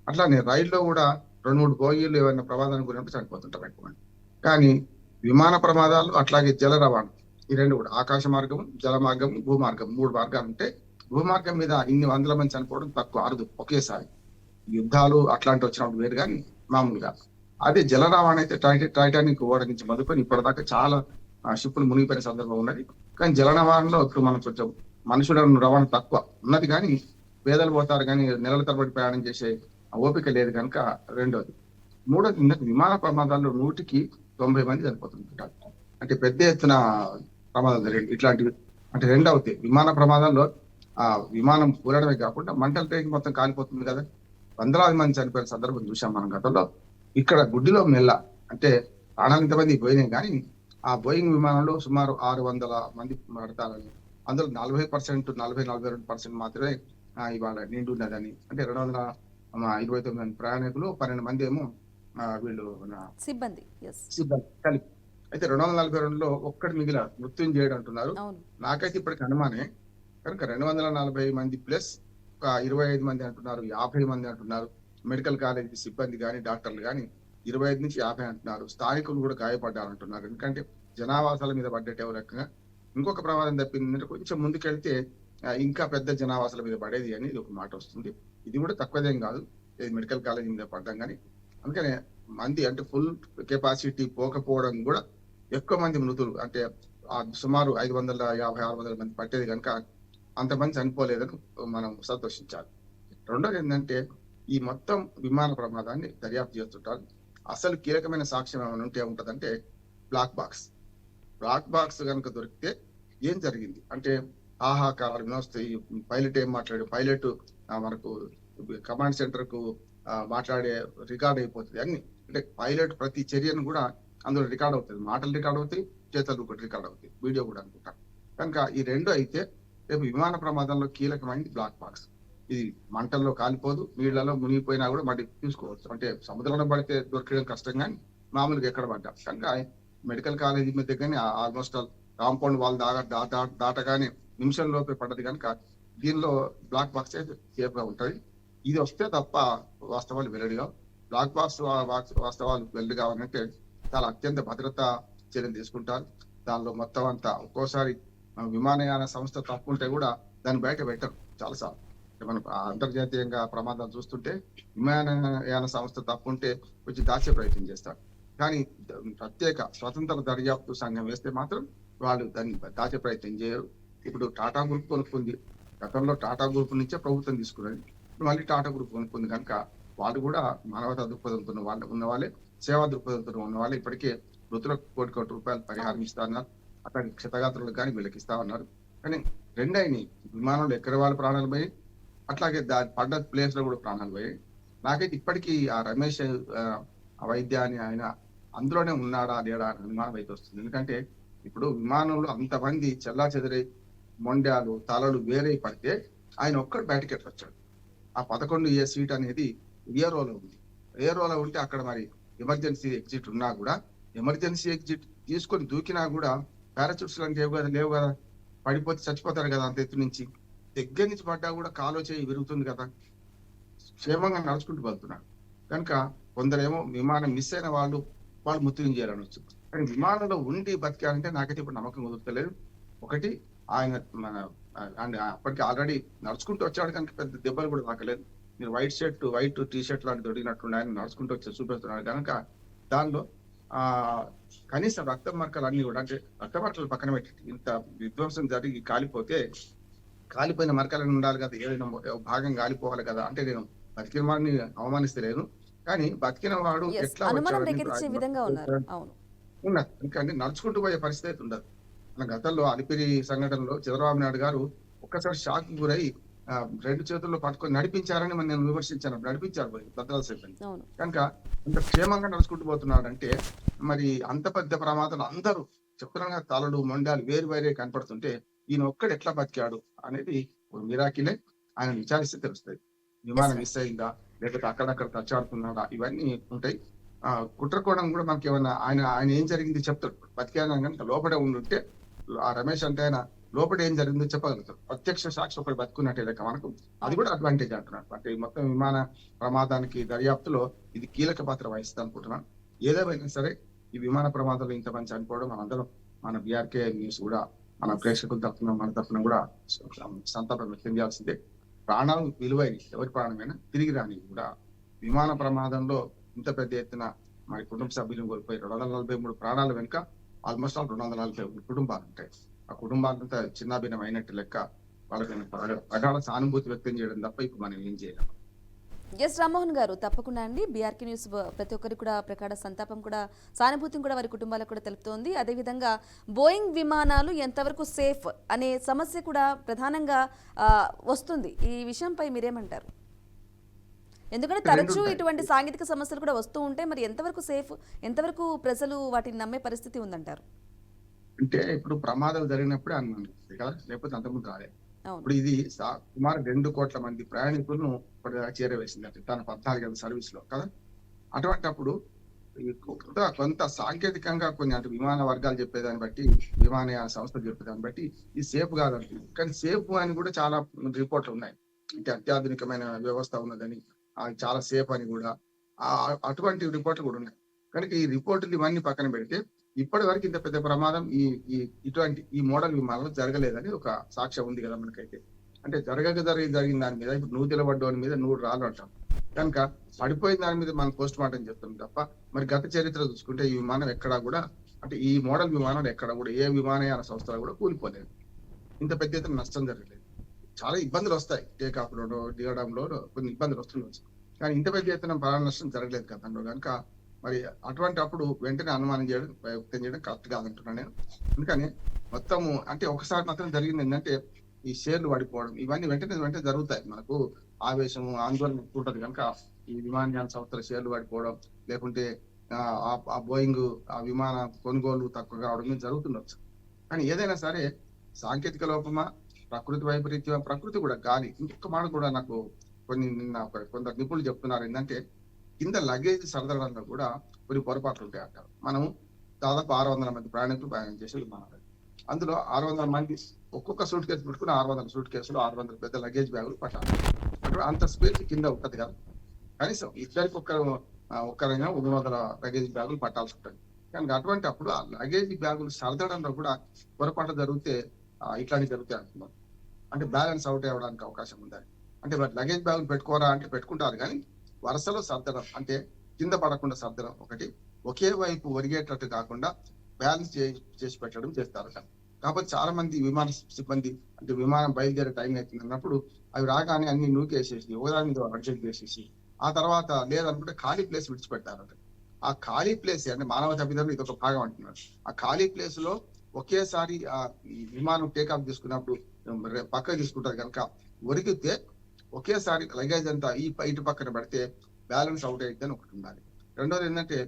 అట్లానే రైల్లో కూడా 2-3 బోగీలు ఏమైనా ప్రమాదానికి గురినప్పుడు చనిపోతుంటారు ఎక్కువ మంది. కానీ విమాన ప్రమాదాలు అట్లాగే జల రవాణా, ఈ 2 కూడా ఆకాశ మార్గం, జల మార్గం, భూ మార్గం 3 మార్గాలు ఉంటాయి. భూమార్గం మీద ఇన్ని 100 మంది చనిపోవడం తక్కువ, అరుదు ఒకేసారి. యుద్ధాలు అట్లాంటి వచ్చినప్పుడు వేరు, కానీ మామూలుగా. అదే జల రవాణా అయితే టైటానిక్ ఓడ నుంచి మొదలుకొని ఇప్పటిదాకా చాలా షిప్పులు మునిగిపోయిన సందర్భం ఉన్నది. కానీ జల రవాణాలో ఇప్పుడు మనం కొంచెం మనుషుల రవాణా తక్కువ ఉన్నది, కానీ పేదలు పోతారు, కానీ నెలల తరబడి ప్రయాణం చేసే ఓపిక లేదు కనుక. రెండోది. మూడోది, విమాన ప్రమాదాల్లో 100కి 90 మంది చనిపోతుంటారు. అంటే పెద్ద ఎత్తున ప్రమాదాలు జరిగింది ఇట్లాంటివి. అంటే రెండవది, విమాన ప్రమాదాల్లో విమానం కూలడమే కాకుండా మంటల రేగి మొత్తం కాలిపోతుంది కదా. 100 మంది చనిపోయిన సందర్భం చూసాం మనం గతంలో. ఇక్కడ గుడ్డిలో మెల్ల అంటే ప్రాణాలు ఇంతమంది పోయినాయి, కానీ ఆ బోయింగ్ విమానంలో సుమారు 600 మంది పడతారని, అందులో 40-42% మాత్రమే ఇవాళ నిండు ఉన్నదని. అంటే 229 మంది ప్రయాణికులు, 12 మంది ఏమో వీళ్ళు సిబ్బంది కలిపి. అయితే 242లో ఒక్కటి మిగిలిన మృత్యుం చేయడం అంటున్నారు. నాకైతే ఇప్పటికి అనుమానే కనుక 240 మంది ప్లస్ ఒక 25 మంది అంటున్నారు, 50 మంది అంటున్నారు. మెడికల్ కాలేజీ సిబ్బంది కానీ డాక్టర్లు కానీ 25 నుంచి 50 అంటున్నారు. స్థానికులు కూడా గాయపడ్డారు అంటున్నారు. ఎందుకంటే జనావాసాల మీద పడ్డట్టే ఓ రకంగా. ఇంకొక ప్రమాదం తప్పిందంటే కొంచెం ముందుకెళ్తే ఇంకా పెద్ద జనావాసాల మీద పడేది అని ఒక మాట వస్తుంది. ఇది కూడా తక్కువదేం కాదు, ఇది మెడికల్ కాలేజీ మీద పడ్డాం కానీ. అందుకనే మంది అంటే ఫుల్ కెపాసిటీ పోకపోవడం కూడా ఎక్కువ మంది మృతులు అంటే సుమారు 550-600 మంది పట్టేది కనుక అంతమంది చనిపోలేదని మనం సంతోషించాలి. రెండోది ఏంటంటే ఈ మొత్తం విమాన ప్రమాదాన్ని దర్యాప్తు చేస్తుంటారు. అసలు కీలకమైన సాక్ష్యం ఏమైనా ఉంటే ఉంటదంటే బ్లాక్ బాక్స్ కనుక దొరికితే ఏం జరిగింది అంటే ఆహాకారాలు వినొస్తాయి. పైలట్ ఏం మాట్లాడు, పైలట్ మనకు కమాండ్ సెంటర్ కు మాట్లాడే రికార్డ్ అయిపోతుంది అన్ని. అంటే పైలట్ ప్రతి చర్యను కూడా అందులో రికార్డ్ అవుతుంది, మాటలు రికార్డ్ అవుతాయి, చేతలు కూడా రికార్డ్ అవుతాయి, వీడియో కూడా అనుకుంటా. కనుక ఈ రెండు అయితే రేపు విమాన ప్రమాదంలో కీలకమైనది బ్లాక్ బాక్స్. ఇది మంటల్లో కాలిపోదు, నీళ్లలో మునిగిపోయినా కూడా మళ్ళీ తీసుకోవచ్చు. అంటే సముద్రంలో పడితే దొరకడం కష్టం కానీ మామూలుగా ఎక్కడ పడ్డా. కనుక మెడికల్ కాలేజీ మీద కానీ ఆల్మోస్ట్ కాంపౌండ్ వాల్ దాటగానే నిమిషంలోపే పడ్డది కనుక దీనిలో బ్లాక్ బాక్స్ అయితే సేఫ్ గా ఉంటది. ఇది వస్తే తప్ప వాస్తవాలు వెల్లడిగా. బ్లాక్ బాక్స్ వాస్తవాలు వెల్లడి కావాలంటే చాలా అత్యంత భద్రతా చర్యలు తీసుకుంటారు. దానిలో మొత్తం అంతా ఒక్కోసారి విమానయాన సంస్థ తప్పుంటే కూడా దాన్ని బయట పెట్టరు. చాలాసార్లు మనం అంతర్జాతీయంగా ప్రమాదాలు చూస్తుంటే విమానయాన సంస్థ తప్పుంటే కొంచెం దాచే ప్రయత్నం చేస్తారు. కానీ ప్రత్యేక స్వతంత్ర దర్యాప్తు సంఘం వేస్తే మాత్రం వాళ్ళు దాన్ని దాచే ప్రయత్నం చేయరు. ఇప్పుడు టాటా గ్రూప్ కొనుక్కుంది, గతంలో టాటా గ్రూప్ నుంచే ప్రభుత్వం తీసుకున్నది, మళ్ళీ టాటా గ్రూప్ కొనుక్కుంది కనుక వాళ్ళు కూడా మానవతా దృక్పథంతో ఉన్న వాళ్ళే, సేవా దృక్పథంతో ఉన్న వాళ్ళే. ఇప్పటికే మృతులకు కోటి రూపాయలు పరిహారం ఇస్తా ఉన్నారు, అట్లాగే క్షతగాత్రులకు కానీ వీళ్ళకి ఇస్తా ఉన్నారు. కానీ రెండైనాయి, విమానంలో ఎక్కడి వాళ్ళ ప్రాణాలు పోయి, అట్లాగే దాని పడ్డ ప్లేస్ లో కూడా ప్రాణాలు పోయాయి. నాకైతే ఇప్పటికీ ఆ రమేష్ వైద్య అని ఆయన అందులోనే ఉన్నాడా లేడా అని అనుమానం అయితే వస్తుంది. ఎందుకంటే ఇప్పుడు విమానంలో అంతమంది చెల్లా చెదిరే మొండాలు తలలు వేరే పడితే ఆయన ఒక్కడు బయటకి వచ్చాడు. ఆ 11A సీట్ అనేది ఏరోలో ఉంది. ఏరోలో ఉంటే అక్కడ మరి ఎమర్జెన్సీ ఎగ్జిట్ ఉన్నా కూడా, ఎమర్జెన్సీ ఎగ్జిట్ తీసుకొని దూకినా కూడా పారాచూట్స్ లాంటి లేవు కదా, పడిపోతే చచ్చిపోతారు కదా అంత ఎత్తు నుంచి. దగ్గర నుంచి పడ్డా కూడా కాలో చేయి విరుగుతుంది కదా, క్షేమంగా నడుచుకుంటూ వెళ్తున్నాడు. కనుక కొందరేమో విమానం మిస్ అయిన వాళ్ళు మృత్యుంజయాలనొచ్చు. కానీ విమానంలో ఉండి బతికారంటే నాకైతే ఇప్పుడు నమ్మకం కుదురుతలేదు. ఒకటి ఆయన అప్పటికి ఆల్రెడీ నడుచుకుంటూ వచ్చాడు కనుక పెద్ద దెబ్బలు కూడా తాకలేదు. మీరు వైట్ టీ షర్ట్ లాంటి దొరికినట్టుండి ఆయన నడుచుకుంటూ వచ్చి చూపిస్తున్నాడు కనుక దానిలో కనీసం రక్త మరకలు అన్ని కూడా, అంటే రక్త మరకలు పక్కన పెట్టి ఇంత విధ్వంసం జరిగి కాలిపోయిన మరకలను ఉండాలి కదా, ఏదైనా భాగం కాలిపోవాలి కదా. అంటే నేను బతికిన వాడిని అవమానిస్తలేను, కానీ బతికిన వాడు ఎట్లా ఉన్నది. ఎందుకంటే నడుచుకుంటూ పోయే పరిస్థితి ఉండదు. మన గతంలో అలిపిరి సంఘటనలో చంద్రబాబు నాయుడు గారు ఒక్కసారి షాక్ గురై 2 చేతుల్లో పట్టుకొని నడిపించారని నేను విమర్శించాను. నడిపించారు భద్రతా సిబ్బంది. కనుక అంత క్షేమంగా నడుచుకుంటూ పోతున్నాడు అంటే మరి అంత పెద్ద ప్రమాదాలు అందరూ చెప్తున్నా తలలు మొండాలు వేరే కనపడుతుంటే ఈయన ఒక్కడు ఎట్లా బతికాడు అనేది మిరాకిలే. ఆయన విచారిస్తే తెలుస్తుంది. విమానం మిస్ అయిందా, లేకపోతే అక్కడక్కడ తచ్చాడుతున్నాడా, ఇవన్నీ ఉంటాయి. కుట్రకోణం కూడా మనకి ఏమన్నా ఆయన ఏం జరిగింది చెప్తాడు. బతికాను కనుక లోపడే ఉండుంటే ఆ రమేష్ అంటే ఆయన లోపల ఏం జరిగిందో చెప్పగలుగుతారు. ప్రత్యక్ష సాక్షి ఒకటి బతుకున్నట్టే లెక్క మనకు. అది కూడా అడ్వాంటేజ్ అంటున్నాడు. అంటే మొత్తం విమాన ప్రమాదానికి దర్యాప్తులో ఇది కీలక పాత్ర వహిస్తుంది అనుకుంటున్నాను. ఏదేమైనా సరే ఈ విమాన ప్రమాదంలో ఇంతమంది చనిపోవడం మనందరం, మన బీఆర్కే న్యూస్ కూడా మన ప్రేక్షకుల తరఫున మన తరఫున కూడా సంతాపం వ్యక్తం చేయాల్సిందే. ప్రాణాలు విలువైన ఎవరి ప్రాణమైనా తిరిగి రాని కూడా విమాన ప్రమాదంలో ఇంత పెద్ద ఎత్తున మరి కుటుంబ సభ్యులను కోల్పోయి 243 ప్రాణాల వెనుక ఆల్మోస్ట్ 243 కుటుంబాలు ఉంటాయి. ఆ కుటుంబాలంతా చిన్నాభిన్నం అయినట్టు లెక్క. వాళ్ళకి ప్రగాఢ సానుభూతి వ్యక్తం చేయడం తప్ప ఇప్పుడు మనం ఏం చేయలేం. ఎస్ రామ్మోహన్ గారు, తప్పకుండా అండి. బీఆర్కే న్యూస్ ప్రతి ఒక్కరికి కూడా ప్రగాఢ సంతాపం కూడా, సానుభూతిని కూడా వారి కుటుంబాలకు కూడా తెలుపుతోంది. అదేవిధంగా బోయింగ్ విమానాలు ఎంతవరకు సేఫ్ అనే సమస్య కూడా ప్రధానంగా వస్తుంది. ఈ విషయంపై మీరేమంటారు? ఎందుకంటే తరచూ ఇటువంటి సాంకేతిక సమస్యలు కూడా వస్తూ ఉంటే మరి ఎంతవరకు సేఫ్, ఎంతవరకు ప్రజలు వాటిని నమ్మే పరిస్థితి ఉందంటారు? అంటే ఇప్పుడు ప్రమాదాలు జరిగినప్పుడే అనుమానం కదా, లేకపోతే అంతకుముందు రాలేదు. ఇప్పుడు ఇది సుమారు 2 కోట్ల మంది ప్రయాణికులను చేరవేసింది అంటే తన 14 ఏళ్ళ సర్వీస్ లో కదా. అటువంటిప్పుడు కొంత సాంకేతికంగా కొన్ని అంటే విమాన వర్గాలు చెప్పేదాన్ని బట్టి, విమానయాన సంస్థలు చెప్పేదాన్ని బట్టి ఇది సేఫ్ కాదంటుంది. కానీ సేఫ్ అని కూడా చాలా రిపోర్ట్లు ఉన్నాయి. అంటే అత్యాధునికమైన వ్యవస్థ ఉన్నదని, చాలా సేఫ్ అని కూడా అటువంటి రిపోర్ట్లు కూడా ఉన్నాయి. కనుక ఈ రిపోర్టులు ఇవన్నీ పక్కన పెడితే ఇప్పటి వరకు ఇంత పెద్ద ప్రమాదం ఈ ఈ ఇటువంటి ఈ మోడల్ విమానంలో జరగలేదని ఒక సాక్ష్యం ఉంది కదా మనకైతే. అంటే జరిగిన దాని మీద ఇప్పుడు నువ్వు నిలబడ్డోని మీద 100 రాళ్ళు అంటాం. కనుక పడిపోయిన దాని మీద మనం పోస్ట్ మార్టం చేస్తాం తప్ప మరి గత చరిత్ర చూసుకుంటే ఈ విమానం ఎక్కడా కూడా, అంటే ఈ మోడల్ విమానాలు ఎక్కడ కూడా ఏ విమానయాన సంస్థలు కూడా కూలిపోలేదు. ఇంత పెద్ద ఎత్తున నష్టం జరగలేదు. చాలా ఇబ్బందులు వస్తాయి, టేకాఫ్లోనో దిగడంలో కొన్ని ఇబ్బందులు వస్తుండొచ్చు, కానీ ఇంత పెద్ద ఎత్తున ప్రాణ నష్టం జరగలేదు గతంలో. కనుక మరి అటువంటి అప్పుడు వెంటనే అనుమానం చేయడం, వ్యక్తం చేయడం కరెక్ట్ కాదంటున్నాను నేను. అందుకని మొత్తము అంటే ఒకసారి మాత్రం జరిగింది ఏంటంటే ఈ షేర్లు పడిపోవడం, ఇవన్నీ వెంటనే జరుగుతాయి. మనకు ఆవేశం ఆందోళన ఎక్కువ ఉంటది కనుక ఈ విమానయాన సంస్థల షేర్లు పడిపోవడం, లేకుంటే ఆ బోయింగ్ ఆ విమాన కొనుగోలు తక్కువ కావడం జరుగుతుండొచ్చు. కానీ ఏదైనా సరే సాంకేతిక లోపమా, ప్రకృతి వైపరీత్యం, ప్రకృతి కూడా గాలి. ఇంకొక మాట కూడా నాకు నిన్న కొందరు నిపుణులు చెప్తున్నారు ఏంటంటే కింద లగేజ్ సరదడంలో కూడా కొన్ని పొరపాట్లు ఉంటాయి అంటారు. మనం దాదాపు 600 మంది ప్రయాణికులు ప్రయాణం చేసే విమానాలు, అందులో 600 మంది ఒక్కొక్క సూట్ కేసు పెట్టుకుని 600 సూట్ కేసులు 600 పెద్ద లగేజ్ బ్యాగులు పట్టాలి. అక్కడ అంత స్పేస్ కింద ఉంటది కదా, కనీసం ఇద్దరికి ఒక్కరైనా 300 లగేజ్ బ్యాగులు పట్టాల్సి ఉంటుంది. కానీ అటువంటి అప్పుడు ఆ లగేజ్ బ్యాగులు సర్దడంలో కూడా పొరపాటు జరిగితే ఇట్లాంటివి జరుగుతాయి అంటున్నారు. అంటే బ్యాలెన్స్ అవుట్ అవ్వడానికి అవకాశం ఉందని. అంటే మరి లగేజ్ బ్యాగులు పెట్టుకోరా అంటే పెట్టుకుంటారు, కానీ వరుసలో సర్దడం అంటే కింద పడకుండా సర్దడం ఒకటి, ఒకే వైపు ఒరిగేటట్టు కాకుండా బ్యాలెన్స్ చేసి పెట్టడం చేస్తారు. కాబట్టి చాలా మంది విమాన సిబ్బంది అంటే విమానం బయలుదేరే టైం అవుతుంది అన్నప్పుడు అవి రాగానే అన్ని నూకేసేసి ఒకదాని మీద అడ్జస్ట్ చేసేసి ఆ తర్వాత లేదనుకుంటే ఖాళీ ప్లేస్ విడిచిపెట్టారంట. ఆ ఖాళీ ప్లేస్ అంటే మానవ తప్పిదంలో ఇది ఒక భాగం అంటున్నారు. ఆ ఖాళీ ప్లేస్ లో ఒకేసారి ఆ విమానం టేకాఫ్ తీసుకున్నప్పుడు పక్కకు తీసుకుంటారు కనుక ఒరిగితే ఒకేసారి లగేజ్ అంతా ఇటు పక్కన పడితే బ్యాలెన్స్ అవుట్ అయితే అని ఒకటి ఉండాలి. రెండోది ఏంటంటే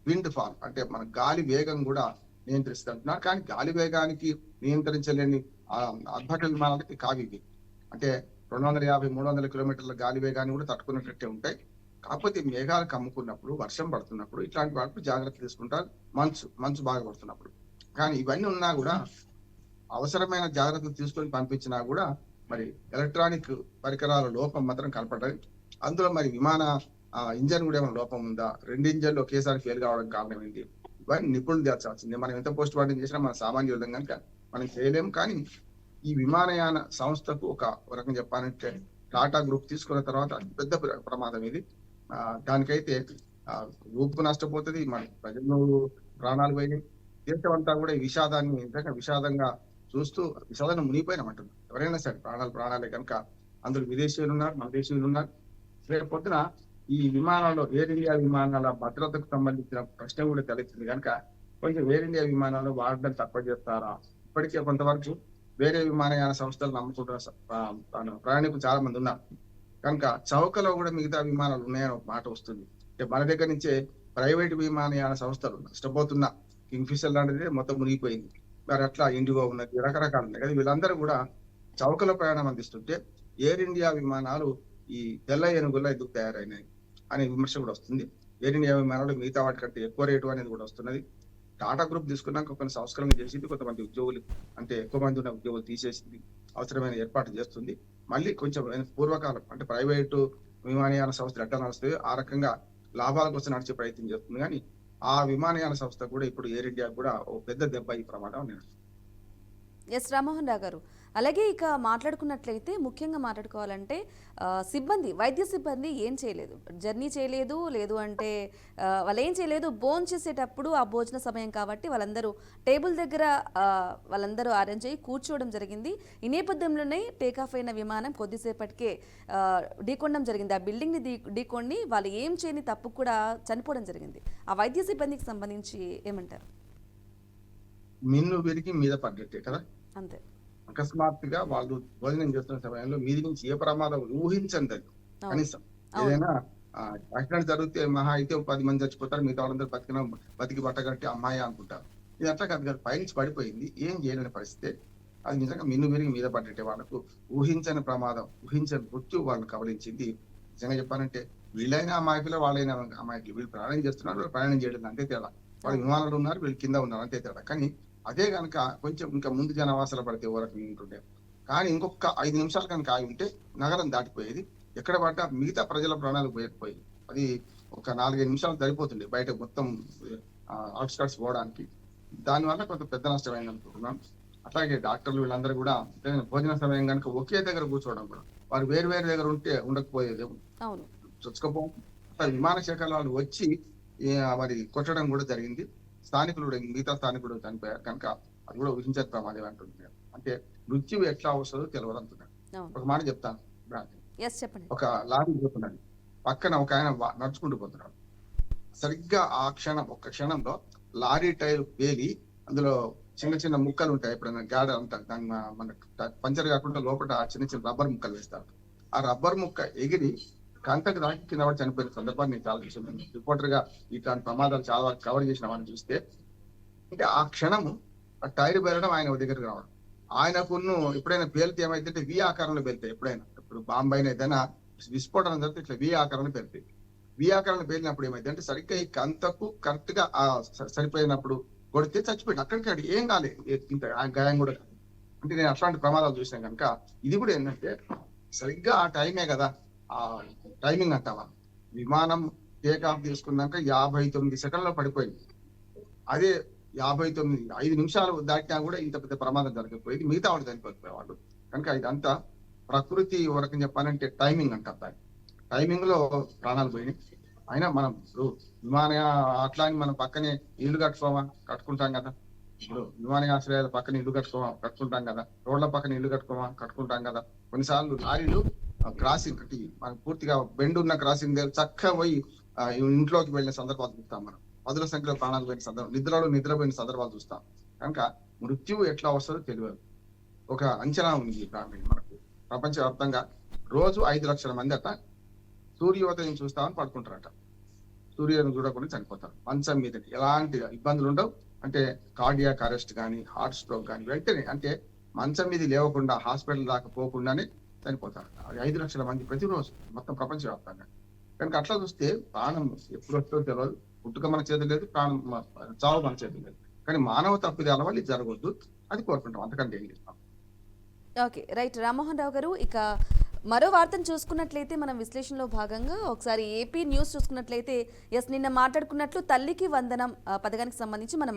విండ్ ఫాల్, అంటే మన గాలి వేగం కూడా నియంత్రిస్తున్నారు. కానీ గాలి వేగానికి నియంత్రించలేని అద్భుత విమానాలకి కావి ఇవి. అంటే 250-300 కిలోమీటర్ల గాలి వేగాన్ని కూడా తట్టుకున్నట్టే ఉంటాయి. కాకపోతే మేఘాలు కమ్ముకున్నప్పుడు, వర్షం పడుతున్నప్పుడు ఇట్లాంటి వాటికి జాగ్రత్త తీసుకుంటారు, మంచు బాగా పడుతున్నప్పుడు. కానీ ఇవన్నీ ఉన్నా కూడా అవసరమైన జాగ్రత్తలు తీసుకొని పంపించినా కూడా మరి ఎలక్ట్రానిక్ పరికరాల లోపం మాత్రం కనపడాలి. అందులో మరి విమాన ఇంజన్ కూడా ఏమైనా లోపం ఉందా, 2 ఇంజన్లు ఒకేసారి ఫెయిల్ కావడం కారణం ఏంటి, ఇవన్నీ నిపుణులు తెచ్చాల్సిందే. మనం ఎంత పోస్ట్ మార్టం చేసినా మన సామాన్య విధంగా కనుక మనం చేయలేము. కానీ ఈ విమానయాన సంస్థకు ఒక రకంగా చెప్పాలంటే టాటా గ్రూప్ తీసుకున్న తర్వాత పెద్ద ప్రమాదం ఇది. దానికైతే గ్రూప్ నష్టపోతుంది, మన ప్రజలు ప్రాణాలు పోయినాయి, దేశం అంతా కూడా ఈ విషాదాన్ని నిజంగా విషాదంగా చూస్తూ విషాదాన్ని మునిగిపోయినామంటున్నారు. ఎవరైనా సరే ప్రాణాలే కనుక అందులో విదేశీయులు ఉన్నారు, మన దేశీయులు ఉన్నారు. రేపు పొద్దున ఈ విమానాల్లో ఎయిర్ ఇండియా విమానాల భద్రతకు సంబంధించిన ప్రశ్న కూడా తలెత్తింది కనుక కొంచెం ఎయిర్ ఇండియా విమానాలు వాడడం తక్కువ చేస్తారా. ఇప్పటికే కొంతవరకు వేరే విమానయాన సంస్థలు నమ్ముకుంటున్న ప్రయాణికులు చాలా మంది ఉన్నారు కనుక చౌకలో కూడా మిగతా విమానాలు ఉన్నాయని ఒక మాట వస్తుంది. అంటే మన దగ్గర నుంచే ప్రైవేట్ విమానయాన సంస్థలు నష్టపోతున్న కింగ్ఫిషర్ లాంటిది మొత్తం మునిగిపోయింది. మరి అట్లా ఇండిగో ఉన్నది, రకరకాలు ఉన్నాయి కదా. వీళ్ళందరూ కూడా చౌకలో ప్రయాణం అందిస్తుంటే ఎయిర్ ఇండియా విమానాలు ఈ తెల్ల ఏనుగుల్లో ఎందుకు తయారైనాయి అనే విమర్శ కూడా వస్తుంది. ఎయిర్ ఇండియా విమానాలు మిగతా వాటికంటే ఎక్కువ రేటు అనేది కూడా వస్తున్నది. టాటా గ్రూప్ తీసుకున్నాక కొన్ని సంస్కరణ చేసింది, కొంతమంది ఉద్యోగులు అంటే ఎక్కువ మంది ఉన్న ఉద్యోగులు తీసేసింది, అవసరమైన ఏర్పాటు చేస్తుంది. మళ్ళీ కొంచెం పూర్వకాలం అంటే ప్రైవేటు విమానయాన సంస్థలు ఎట్లా నడుస్తాయో ఆ రకంగా లాభాల కోసం నడిచే ప్రయత్నం చేస్తుంది. కానీ ఆ విమానయాన సంస్థ కూడా ఇప్పుడు ఎయిర్ ఇండియా కూడా ఓ పెద్ద దెబ్బ ఈ ప్రమాదం నేను. ఎస్ రామ్మోహన్ రావు గారు, అలాగే ఇక మాట్లాడుకున్నట్లయితే ముఖ్యంగా మాట్లాడుకోవాలంటే వైద్య సిబ్బంది ఏం చేయలేదు, జర్నీ చేయలేదు, లేదు అంటే వాళ్ళు ఏం చేయలేదు. భోజనం చేసేటప్పుడు ఆ భోజన సమయం కాబట్టి వాళ్ళందరూ టేబుల్ దగ్గర వాళ్ళందరూ అరేంజ్ అయ్యి కూర్చోవడం జరిగింది. ఈ నేపథ్యంలోనే టేకాఫ్ అయిన విమానం కొద్దిసేపటికే ఢీకొనడం జరిగింది. ఆ బిల్డింగ్ని ఢీకొని వాళ్ళు ఏం చేయని తప్పు కూడా చనిపోవడం జరిగింది. ఆ వైద్య సిబ్బందికి సంబంధించి ఏమంటారు? మిన్ను విరిగి మీద పడ్డట్టే కదా, అంతే. అకస్మాత్తుగా వాళ్ళు భోజనం చేస్తున్న సమయంలో మీది నుంచి ఏ ప్రమాదం ఊహించండి. కనీసం ఏదైనా యాక్సిడెంట్ జరిగితే మహా అయితే 10 మంది చచ్చిపోతారు, మిగతా వాళ్ళందరూ బతికి బట్టగట్టి అమ్మాయి అనుకుంటారు. ఇది అట్లా కాదు, పైనుంచి పడిపోయింది, ఏం చేయలేని పరిస్థితి. అది నిజంగా మిన్ను విరిగి మీద పడ్డట్టే. వాళ్ళకు ఊహించని ప్రమాదం, ఊహించని మృత్యు వాళ్ళని కబలించింది. నిజంగా చెప్పాలంటే వీళ్ళైనా అమాయకులు, వాళ్ళైనా అమాయకులు. వీళ్ళు ప్రయాణం చేస్తున్నారు, వీళ్ళు ప్రయాణం చేయడం అంతే తేడా. వాళ్ళు విమానాలు ఉన్నారు, వీళ్ళు కింద ఉన్నారు, అంతే తేడా. కానీ అదే కనుక కొంచెం ఇంకా ముందు జనవాసాలు పడితే ఓ రకంగా ఉంటుండే. కానీ ఇంకొక 5 నిమిషాలు కనుక ఆగి ఉంటే నగరం దాటిపోయేది. ఎక్కడ పడ్డా మిగతా ప్రజల ప్రాణాలు పోయి అది ఒక 4-5 నిమిషాలు సరిపోతుంది బయట మొత్తం అవుట్స్కట్స్ పోవడానికి. దానివల్ల కొంత పెద్ద నష్టం అయింది అనుకుంటున్నాం. అట్లాగే డాక్టర్లు వీళ్ళందరూ కూడా భోజన సమయం కనుక ఒకే దగ్గర కూర్చోవడం కూడా, వారు వేరు వేరు దగ్గర ఉంటే ఉండకపోయేది అవును. చొచ్చుకపో. విమాన శాఖల వాళ్ళు వచ్చి మరి కొట్టడం కూడా జరిగింది. స్థానికులు మిగతా స్థానికుడు చనిపోయారు కనుక అది కూడా ఊహించే ప్రమాదం అంటున్నారు. అంటే మృత్యువు ఎట్లా వస్తుందో తెలియదు అంటున్నారు. అవును. ఒక మాట చెప్తాను. చెప్పండి. ఒక లారీ పోతున్నాడు, పక్కన ఒక ఆయన నడుచుకుంటూ పోతున్నాడు. సరిగ్గా ఆ క్షణం, ఒక్క క్షణంలో లారీ టైర్ పేలి అందులో చిన్న చిన్న ముక్కలు ఉంటాయి. ఎప్పుడైనా గాడ అంటారు దాన్ని, మన పంచర్ కాకుండా లోపల చిన్న చిన్న రబ్బర్ ముక్కలు వేస్తారు. ఆ రబ్బర్ ముక్క ఎగిరి కంటకు దాకి కింద పడి చనిపోయిన సందర్భాన్ని నేను చాలా చూసాను. రిపోర్టర్ గా ఇట్లాంటి ప్రమాదాలు చాలా కవర్ చేసిన వాడిని చూస్తే, అంటే ఆ క్షణము ఆ టైర్ పేలడం, ఆయన దగ్గరికి రావడం, ఆయనకు ఎప్పుడైనా పేలితే ఏమైతే వి ఆకారంలో పేలుతాయి. ఎప్పుడైనా ఇప్పుడు బాంబైన ఏదైనా విస్ఫోటనం జరిగితే ఇట్లా వి ఆకారంలో పేలుతాయి. వి ఆకారంలో పేలినప్పుడు ఏమైంది అంటే సరిగ్గా ఈ కంతకు కరెక్ట్ గా సరిపోయినప్పుడు కొడితే చచ్చిపోయింది. అక్కడికి ఏం కాలేదు, ఇంత గాయం కూడా కాదు. అంటే నేను అట్లాంటి ప్రమాదాలు చూసినా కనుక ఇది కూడా ఏంటంటే సరిగ్గా ఆ టైమే కదా, ఆ టైమింగ్ అంటావా, విమానం టేక్ ఆఫ్ తీసుకున్నాక 59 సెకండ్లో పడిపోయింది. అదే 5 నిమిషాలు దాటినా కూడా ఇంత పెద్ద ప్రమాదం జరగకపోయేది, మిగతా వాళ్ళు చనిపోయేవాళ్ళు. కనుక ఇదంతా ప్రకృతి వరకు చెప్పాలంటే టైమింగ్ అంటారు. దాన్ని టైమింగ్ లో ప్రాణాలు పోయినాయి. అయినా మనం విమాన అట్లా అని మనం పక్కనే ఇల్లు కట్టుకుంటాం కదా. ఇప్పుడు విమానాశ్రయాల పక్కన ఇల్లు కట్టుకుంటాం కదా, రోడ్ల పక్కన ఇల్లు కట్టుకుంటాం కదా. కొన్నిసార్లు లారీలు క్రాసింగ్ మనం పూర్తిగా బెండ్ ఉన్న క్రాసింగ్ దగ్గర చక్కగా పోయి ఇంట్లోకి వెళ్ళిన సందర్భాలు చూస్తాం. మనం 10ల సంఖ్యలో ప్రాణాలు పోయిన సందర్భం, నిద్రపోయిన సందర్భాలు చూస్తాం. కనుక మృత్యువు ఎట్లా వస్తుందో తెలియదు. ఒక అంచనా ఉంది మనకు ప్రపంచవ్యాప్తంగా. రోజు 5 లక్షల మంది అట్లా సూర్యోదయం చూస్తామని పడుకుంటారట. సూర్యోదయం చూడకుండా చనిపోతారు. మంచం మీద ఎలాంటి ఇబ్బందులు ఉండవు. అంటే కార్డియాక్ అరెస్ట్ కానీ, హార్ట్ స్ట్రోక్ కానీ వెంటనే, అంటే మంచం మీద లేవకుండా హాస్పిటల్ దాకా పోకుండానే చనిపోతారు. 5 లక్షల మంది ప్రతిరోజు మొత్తం ప్రపంచవ్యాప్తంగా. కనుక అట్లా చూస్తే ప్రాణం ఎప్పుడు వస్తుందో తెలియదు. పుట్టుక మన చేతి లేదు, ప్రాణం చావు మన చేతి లేదు. కానీ మానవ తప్పిదాల వల్ల ఇది జరగవద్దు, అది కోరుకుంటాం. అంతకంటే ఏం లేదు. Okay, right. రామ్మోహన్ రావు గారు, ఇక మరో వార్తను చూసుకున్నట్లయితే మనం విశ్లేషణలో భాగంగా ఒకసారి ఏపీ న్యూస్ చూసుకున్నట్లయితే, నిన్న మాట్లాడుకున్నట్లు తల్లికి వందనం పథకానికి సంబంధించి మనం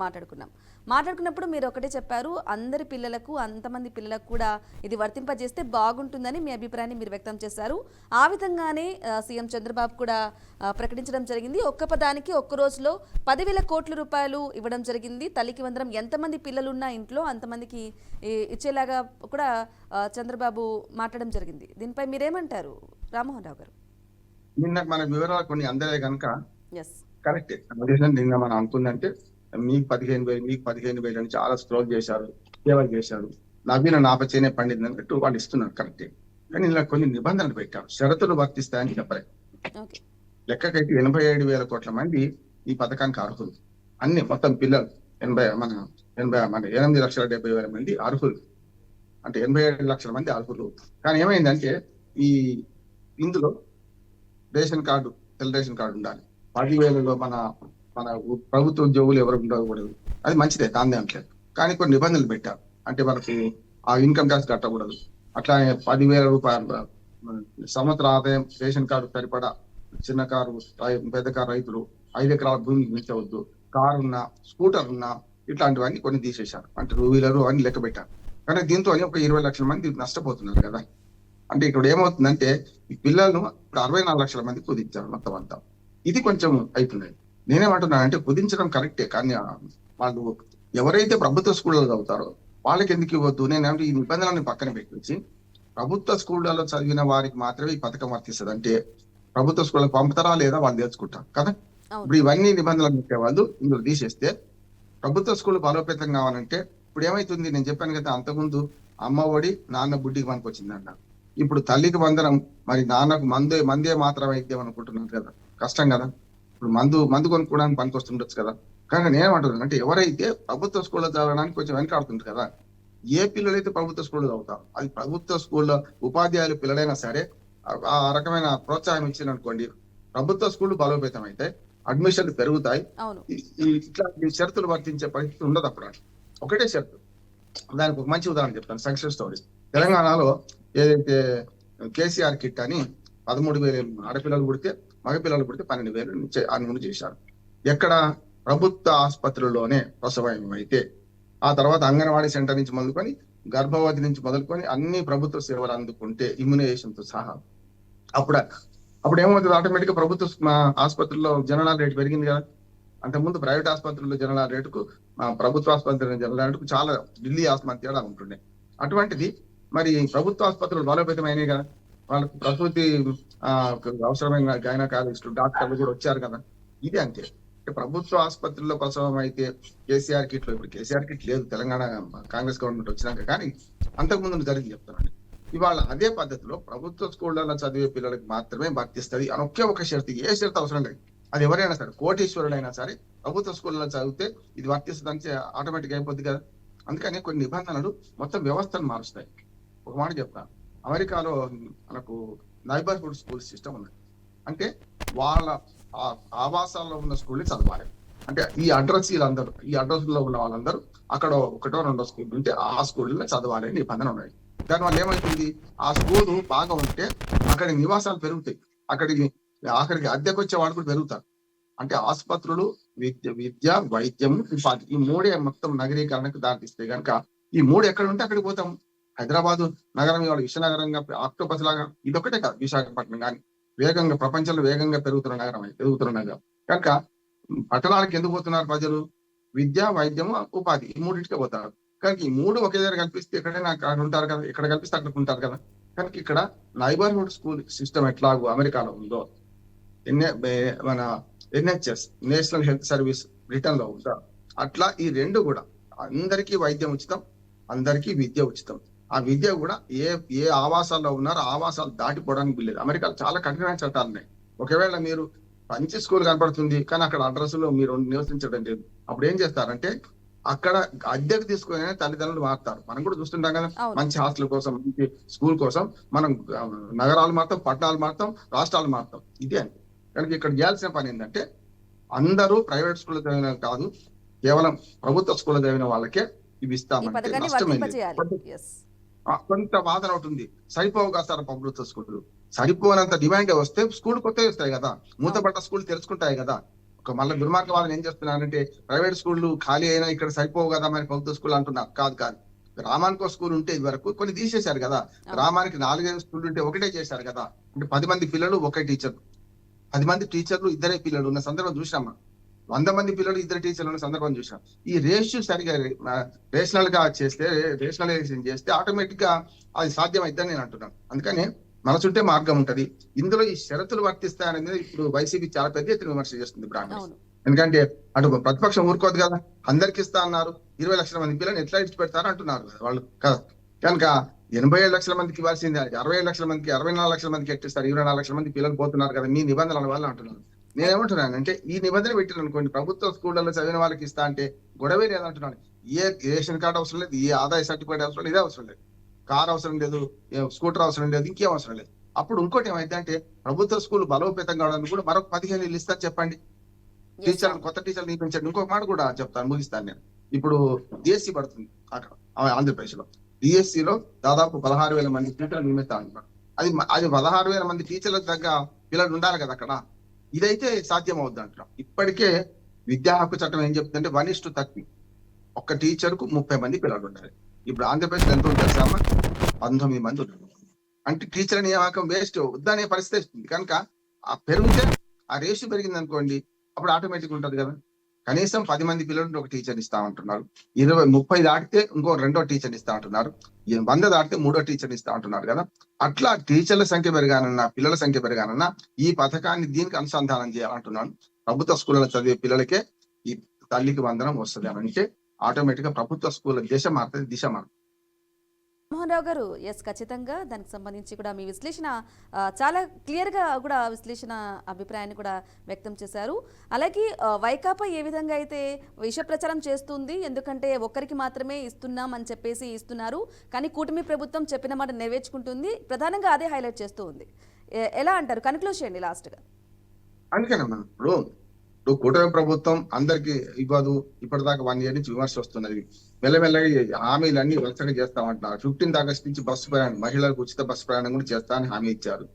మాట్లాడుకున్నప్పుడు మీరు ఒకటే చెప్పారు, అందరి పిల్లలకు, అంతమంది పిల్లలకు కూడా ఇది వర్తింపజేస్తే బాగుంటుందని మీ అభిప్రాయాన్ని మీరు వ్యక్తం చేశారు. ఆ విధంగానే సీఎం చంద్రబాబు కూడా ప్రకటించడం జరిగింది. ఒక్క పదానికి ఒక్క రోజులో 10,000 కోట్ల రూపాయలు ఇవ్వడం జరిగింది. తల్లికి వందనం ఎంతమంది పిల్లలున్నా ఇంట్లో అంతమందికి ఇచ్చేలాగా కూడా చంద్రబాబు మాట్లాడడం జరిగింది. దీనిపై మీరేమంటారు రామ్మోహన్ రావు గారు? నిన్న మన వివరాలు కొన్ని అందరే కనుక కరెక్టే. నిన్న మనం అనుకుందంటే మీకు 15,000 మీకు 15,000 అని చాలా స్క్రోల్ చేశారు, సేవలు చేశారు, నవీన నాపచేనే పండింది అన్నట్టు వాళ్ళు ఇస్తున్నారు. కరెక్టే. కానీ ఇలా కొన్ని నిబంధనలు పెట్టారు, షరతులు వర్తిస్తాయని చెప్పలేదు. లెక్కకైతే 87,000 కోట్ల మంది ఈ పథకానికి అర్హులు. అన్ని మొత్తం పిల్లలు 8,70,000 మంది అర్హులు. అంటే 87 లక్షల మంది అర్హులు. కానీ ఏమైందంటే ఇందులో రేషన్ కార్డు, తెల్ల రేషన్ కార్డు ఉండాలి. 10,000లో మన ప్రభుత్వ ఉద్యోగులు ఎవరు ఉండకూడదు. అది మంచిదే, దాన్ని అనట్లేదు. కానీ కొన్ని నిబంధనలు పెట్టారు. అంటే మనకి ఆ ఇన్కమ్ ట్యాక్స్ కట్టకూడదు. అట్లానే 10,000 రూపాయల సంవత్సర ఆదాయం రేషన్ కార్డు సరిపడా, చిన్న కారు, పెద్ద కారు రైతులు, 5 ఎకరాల భూమికి మించవద్దు, కారు ఉన్నా, స్కూటర్ ఉన్నా, ఇట్లాంటివన్నీ కొన్ని తీసేశారు. అంటే 2 వీలర్ అన్ని లెక్క పెట్టారు. కానీ దీంతో ఒక 20 లక్షల మంది నష్టపోతున్నారు కదా. అంటే ఇక్కడ ఏమవుతుందంటే ఈ పిల్లలను ఇప్పుడు 64 లక్షల మంది కుదించారు మొత్తం అంతా. ఇది కొంచెం అవుతున్నాయి. నేనేమంటున్నానంటే కుదించడం కరెక్టే, కానీ వాళ్ళు ఎవరైతే ప్రభుత్వ స్కూళ్ళలో చదువుతారో వాళ్ళకి ఎందుకు ఇవ్వద్దు? నేనేమంటే ఈ నిబంధనలను పక్కన పెట్టించి ప్రభుత్వ స్కూళ్ళలో చదివిన వారికి మాత్రమే ఈ పథకం వర్తిస్తుంది. అంటే ప్రభుత్వ స్కూళ్ళకి పంపుతారా లేదా వాళ్ళు తెలుసుకుంటారు కదా. ఇప్పుడు ఇవన్నీ నిబంధనలు పెట్టే వాళ్ళు ఇందులో తీసేస్తే ప్రభుత్వ స్కూల్ బలోపేతం కావాలంటే ఇప్పుడు ఏమైతుంది? నేను చెప్పాను కదా అంతకుముందు, అమ్మ ఒడి నాన్న బుడ్డికి పనికొచ్చింది అన్నారు. ఇప్పుడు తల్లికి వందనం, మరి నాన్నకు మందే మాత్రం వైద్యం అనుకుంటున్నారు కదా. కష్టం కదా. ఇప్పుడు మందు కొనుక్కోవడానికి పనికొస్తుండొచ్చు కదా. కానీ నేనేమంటున్నాను అంటే ఎవరైతే ప్రభుత్వ స్కూల్లో చదవడానికి కొంచెం వెనకాడుతుంది కదా, ఏ పిల్లలైతే ప్రభుత్వ స్కూల్లో చదువుతారు, అది ప్రభుత్వ స్కూల్లో ఉపాధ్యాయులు పిల్లలైనా సరే ఆ రకమైన ప్రోత్సాహం ఇచ్చిందనుకోండి, ప్రభుత్వ స్కూళ్లు బలోపేతం అయితే అడ్మిషన్లు పెరుగుతాయి. ఇట్లాంటి షరతులు వర్తించే పరిస్థితి ఉండదు. అప్పుడు ఒకటే షరతు. దానికి ఒక మంచి ఉదాహరణ చెప్తాను, సక్సెస్ స్టోరీ. తెలంగాణలో ఏదైతే కేసీఆర్ కిట్ అని 13,000 ఆడపిల్లలు పుడితే మగపిల్లలు పుడితే 12,000 అమలు చేశారు. ఎక్కడ? ప్రభుత్వ ఆసుపత్రుల్లోనే ప్రసవం అయితే. ఆ తర్వాత అంగన్వాడీ సెంటర్ నుంచి మొదలుకొని గర్భవతి నుంచి మొదలుకొని అన్ని ప్రభుత్వ సేవలు అందుకుంటే ఇమ్యునైజేషన్ తో సహా అప్పుడు ఏమవుతుంది? ఆటోమేటిక్ గా ప్రభుత్వ ఆసుపత్రుల్లో జనరల్ రేటు పెరిగింది కదా. అంతకుముందు ప్రైవేట్ ఆసుపత్రుల్లో జనరల్ రేటుకు ప్రభుత్వ ఆసుపత్రుల జనరల్ రేటుకు చాలా ఢిల్లీ ఆసుపత్రి తేడా ఉంటుండే. అటువంటిది మరి ప్రభుత్వ ఆసుపత్రులు బలోపేతమైనవి కదా. వాళ్ళకు ప్రసూతి అవసరమైన గైనకాలజిస్టులు డాక్టర్లు కూడా వచ్చారు కదా. ఇది అంతే. ప్రభుత్వ ఆసుపత్రుల్లో ప్రసవం అయితే కేసీఆర్ కిట్లు, ఇప్పుడు కేసీఆర్ కిట్ లేదు తెలంగాణ కాంగ్రెస్ గవర్నమెంట్ వచ్చినాక, కానీ అంతకుముందు జరిగింది చెప్తానండి. ఇవాళ అదే పద్ధతిలో ప్రభుత్వ స్కూళ్లలో చదివే పిల్లలకు మాత్రమే వర్తిస్తుంది అని ఒక షరతు, ఏ షరతు అవసరం లేదు. అది ఎవరైనా సరే, కోటీశ్వరుడైనా సరే ప్రభుత్వ స్కూళ్ళలో చదివితే ఇది వర్తిస్తుంది ఆటోమేటిక్ అయిపోద్ది కదా. అందుకని కొన్ని నిబంధనలు మొత్తం వ్యవస్థను మారుస్తాయి. ఒక మాట చెప్తాను, అమెరికాలో మనకు నైబర్హుడ్ స్కూల్ సిస్టమ్ ఉంది. అంటే వాళ్ళ ఆవాసాల్లో ఉన్న స్కూల్ని చదవాలి. అంటే ఈ అడ్రస్ లో ఉన్న వాళ్ళందరూ అక్కడ ఒకటో రెండో స్కూల్ ఉంటే ఆ స్కూల్లో చదవాలి అని నిబంధన ఉన్నాయి. దానివల్ల ఏమైతుంది? ఆ స్కూల్ బాగా ఉంటే అక్కడి నివాసాలు పెరుగుతాయి, అక్కడికి అద్దెకు వచ్చే వాళ్ళు కూడా పెరుగుతారు. అంటే ఆసుపత్రులు, విద్య, వైద్యం, ఉపాధి, ఈ మూడే మొత్తం నగరీకరణకు దారితీస్తాయి. కనుక ఈ మూడు ఎక్కడ ఉంటే అక్కడికి పోతాం. హైదరాబాద్ నగరం ఇవాళ విశ్వనగరంగా ఆక్టోపస్ లాగా ఇదొకటే కాదు, విశాఖపట్నం కానీ వేగంగా ప్రపంచంలో వేగంగా పెరుగుతున్న నగరం. కనుక పట్టణాలకు ఎందుకు పోతున్నారు ప్రజలు? విద్య, వైద్యము, ఉపాధి, ఈ మూడింటికే పోతారు. కనుక ఈ మూడు ఒకే దగ్గర కల్పిస్తే ఎక్కడైనా అక్కడ ఉంటారు కదా, ఎక్కడ కల్పిస్తే అక్కడ ఉంటారు కదా. కనుక ఇక్కడ నైబర్హుడ్ స్కూల్ సిస్టమ్ ఎట్లాగో అమెరికాలో ఉందో, మన NHS national health service Britain లో ఉందా, అట్లా ఈ రెండు కూడా అందరికీ వైద్యం ఉచితం, అందరికీ విద్య ఉచితం. ఆ విద్య కూడా ఏ ఆవాసాల్లో ఉన్నారో ఆవాసాలు దాటిపోవడానికి వీల్లేదు. అమెరికాలో చాలా కఠినమైన చట్టాలు ఉన్నాయి. ఒకవేళ మీరు మంచి స్కూల్ కనపడుతుంది కానీ అక్కడ అడ్రస్ లో మీరు నివసించడం లేదు, అప్పుడు ఏం చేస్తారంటే అక్కడ అద్దెకు తీసుకునే తల్లిదండ్రులు మారుతారు. మనం కూడా చూస్తుంటాం కదా, మంచి హాస్టల్ కోసం, మంచి స్కూల్ కోసం మనం నగరాలు మారుతాం, పట్టణాలు మారుతాం, రాష్ట్రాలు మారుతాం. ఇదే అండి. కనుక ఇక్కడ చేయాల్సిన పని ఏంటంటే అందరూ ప్రైవేట్ స్కూల్ చదివిన కాదు, కేవలం ప్రభుత్వ స్కూల్ చదివిన వాళ్ళకే ఇవి ఇస్తామంటే నష్టమైంది. కొంత వాదన ఉంటుంది, సరిపోవుగా సార్ ప్రభుత్వ స్కూళ్ళు. సరిపోనంత డిమాండ్ వస్తే స్కూల్ కొత్తవి వస్తాయి కదా, మూతపడ్డ స్కూల్ తెరుచుకుంటాయి కదా. మళ్ళీ దుర్మార్గవాదం ఏం చేస్తున్నారంటే ప్రైవేట్ స్కూళ్ళు ఖాళీ అయినా ఇక్కడ సరిపోవు కదా మరి ప్రభుత్వ స్కూల్ అంటున్నారు. కాదు. గ్రామానికో స్కూల్ ఉంటే ఇది వరకు కొన్ని తీసేశారు కదా. గ్రామానికి 4-5 స్కూల్ ఉంటే ఒకటే చేశారు కదా. అంటే 10 మంది పిల్లలు ఒకే టీచర్, 10 మంది టీచర్లు 2 పిల్లలు ఉన్న సందర్భం చూసామా. 100 మంది పిల్లలు 2 టీచర్లు ఉన్న సందర్భం చూసాం. ఈ రేషియో సరిగా రేషనలైజేషన్ చేస్తే ఆటోమేటిక్ గా అది సాధ్యం అవుతుందని నేను అంటున్నాను. అందుకని మన చుట్టే మార్గం ఉంటది. ఇందులో ఈ షరతులు వర్తిస్తాయనేది ఇప్పుడు వైసీపీ చాలా పెద్ద ఎత్తున విమర్శ చేస్తుంది బ్రాహ్మణ్స్. ఎందుకంటే అటు ప్రతిపక్షం ఊరుకోదు కదా, అందరికి ఇస్తా అన్నారు, 20 లక్షల మంది పిల్లలు ఎట్లా ఇచ్చి పెడతారు అంటున్నారు కదా వాళ్ళు కదా. కనుక 87 లక్షల మందికి ఇవ్వాల్సింది 67 లక్షల మందికి, 64 లక్షల మందికి ఎట్టిస్తారు? 24 లక్షల మంది పిల్లలు పోతున్నారు కదా మీ నిబంధనల వల్ల అంటున్నారు. నేనేమంటున్నాను అంటే ఈ నిబంధన పెట్టిన అనుకోండి, ప్రభుత్వ స్కూళ్లలో చదివిన వాళ్ళకి ఇస్తా అంటే గొడవే లేదంటున్నాను. ఏ రేషన్ కార్డు అవసరం లేదు, ఏ ఆదాయ సర్టిఫికేట్ అవసరం లేదు, ఇదే అవసరం లేదు, కార్ అవసరం లేదు, స్కూటర్ అవసరం లేదు, ఇంకేం అవసరం లేదు. అప్పుడు ఇంకోటి ఏమైతే అంటే ప్రభుత్వ స్కూల్ బలోపేతం కావడానికి కూడా మరొక 15 ఏళ్ళు ఇస్తారు చెప్పండి. టీచర్లు, కొత్త టీచర్లు నియమించండి. ఇంకొక మాట కూడా చెప్తాను, ముగిస్తాను నేను. ఇప్పుడు DSC పడుతుంది అక్కడ ఆంధ్రప్రదేశ్ లో. DSC లో దాదాపు 16,000 మంది టీచర్లు నియమిస్తా అంటున్నారు. అది 16,000 మంది టీచర్లకు తగ్గ పిల్లలు ఉండాలి కదా అక్కడ. ఇదైతే సాధ్యం అవుద్ది అంటున్నాం. ఇప్పటికే విద్యా హక్కు చట్టం ఏం చెప్తుందంటే 1:30 ఒక్క టీచర్ కు 30 మంది పిల్లలు ఉండాలి. ఇప్పుడు ఆంధ్రప్రదేశ్ ఎంత ఉంటుంది సార్? 19 మంది ఉన్నారు. అంటే టీచర్ నియామకం వేస్ట్ వద్దనే పరిస్థితి వస్తుంది. కనుక ఆ పెరిగితే ఆ రేషియో పెరిగింది అనుకోండి, అప్పుడు ఆటోమేటిక్ ఉంటది కదా. కనీసం 10 మంది పిల్లలు ఒక టీచర్ ఇస్తామంటున్నారు. 30 దాటితే ఇంకో 2వ టీచర్ ఇస్తా అంటున్నారు. 100 దాటితే 3వ టీచర్ ఇస్తా అంటున్నారు కదా. అట్లా టీచర్ల సంఖ్య పెరగానన్నా, పిల్లల సంఖ్య పెరగానన్నా ఈ పథకాన్ని దీనికి అనుసంధానం చేయాలంటున్నాను. ప్రభుత్వ స్కూళ్ళలో చదివే పిల్లలకే ఈ తల్లికి వందనం వస్తుంది అని అంటే ఆటోమేటిక్ గా ప్రభుత్వ స్కూళ్ళ దిశ మారుతుంది, దిశ మారుతుంది. మోహన్ రావు గారు, ఖచ్చితంగా దానికి సంబంధించి కూడా మీ విశ్లేషణ చాలా క్లియర్గా కూడా విశ్లేషణ అభిప్రాయాన్ని కూడా వ్యక్తం చేశారు. అలాగే వైకాపా ఏ విధంగా అయితే విష ప్రచారం చేస్తుంది, ఎందుకంటే ఒక్కరికి మాత్రమే ఇస్తున్నాం అని చెప్పేసి ఇస్తున్నారు, కానీ కూటమి ప్రభుత్వం చెప్పిన మాట నెరవేర్చుకుంటుంది, ప్రధానంగా అదే హైలైట్ చేస్తూ ఉంది. ఎలా అంటారు? కన్క్లూజ్ చేయండి లాస్ట్గా. అందుకేనమ్మా ఇప్పుడు కూటమి ప్రభుత్వం అందరికి ఇవ్వదు. ఇప్పటిదాకా 1 ఇయర్ నుంచి విమర్శ వస్తున్నది. మెల్లమెల్లగా హామీలన్నీ వరుసగా చేస్తామంటున్నారు. 15 ఆగస్టు నుంచి బస్సు ప్రయాణం, మహిళలకు ఉచిత బస్సు ప్రయాణం కూడా చేస్తా అని హామీ ఇచ్చారు.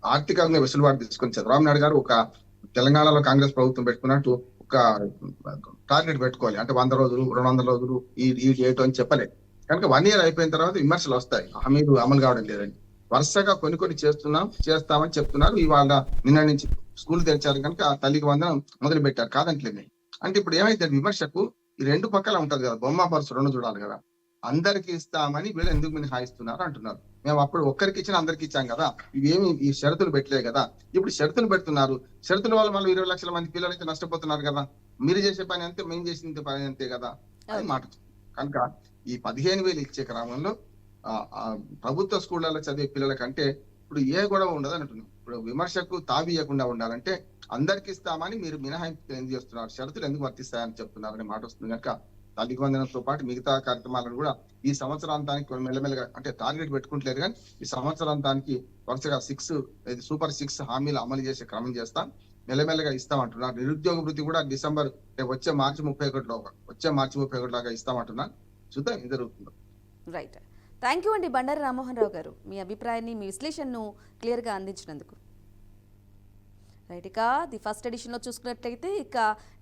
ఆర్థికంగా వెసులుబాటు తీసుకొని చంద్రబాబు నాయుడు గారు ఒక తెలంగాణలో కాంగ్రెస్ ప్రభుత్వం పెట్టుకున్నట్టు ఒక టార్గెట్ పెట్టుకోవాలి. అంటే 100 రోజులు 200 రోజులు ఈ డేట్ అని చెప్పలేదు. కనుక 1 year అయిపోయిన తర్వాత విమర్శలు వస్తాయి, హామీలు అమలు కావడం లేదని. వరుసగా కొన్ని చేస్తామని చెప్తున్నారు. ఇవాళ నిన్న నుంచి స్కూల్ తెరిచారు కనుక తల్లికి వందనం మొదలు పెట్టారు, కాదంటలేదు. అంటే ఇప్పుడు ఏమైతే విమర్శకు ఈ రెండు పక్కల ఉంటది కదా, బొమ్మ పరుసు రెండు చూడాలి కదా. అందరికి ఇస్తామని వీళ్ళు ఎందుకు మినహాయిస్తున్నారు అంటున్నారు. మేము అప్పుడు ఒక్కరికి ఇచ్చిన అందరికి ఇచ్చాం కదా, ఇవేమి ఈ షరతులు పెట్టలే కదా. ఇప్పుడు షరతులు పెడుతున్నారు. షరతుల వల్ల మళ్ళీ 20 లక్షల మంది పిల్లలు అయితే నష్టపోతున్నారు కదా. మీరు చేసే పని అంతే, మేము చేసిన పని అంతే కదా అని మాట. కనుక ఈ 15,000 ఇచ్చే క్రమంలో ప్రభుత్వ స్కూళ్ళలో చదివే పిల్లల కంటే ఇప్పుడు ఏ గొడవ ఉండదు అంటున్నాం. ఇప్పుడు విమర్శకు తావీయకుండా ఉండాలంటే అందరికి ఇస్తామని మీరు మినహాయింపు ఎందుకు చేస్తున్నారు, షరతులు ఎందుకు వర్తిస్తాయని చెప్తున్నారనే మాట వస్తుంది. కనుక తల్లికి వందనంతో పాటు మిగతా కార్యక్రమాలను కూడా ఈ సంవత్సరాంతానికి మెల్లమెల్లగా, అంటే టార్గెట్ పెట్టుకుంటలేదు కానీ ఈ సంవత్సరాంతానికి వరుసగా 6 సూపర్ 6 హామీలు అమలు చేసే క్రమం చేస్తాం, మెల్లమెల్లగా ఇస్తామంటున్నారు. నిరుద్యోగ వృత్తి కూడా డిసెంబర్ వచ్చే మార్చి 31 లాగా ఇస్తామంటున్నారు. చూద్దాం ఏం జరుగుతుందో. రైట్, థ్యాంక్ యూ అండి బండారి రామ్మోహన్ రావు గారు, మీ అభిప్రాయాన్ని మీ విశ్లేషణను క్లియర్గా అందించినందుకు. రైట్, ఇక ది ఫస్ట్ ఎడిషన్లో చూసుకున్నట్లయితే ఇక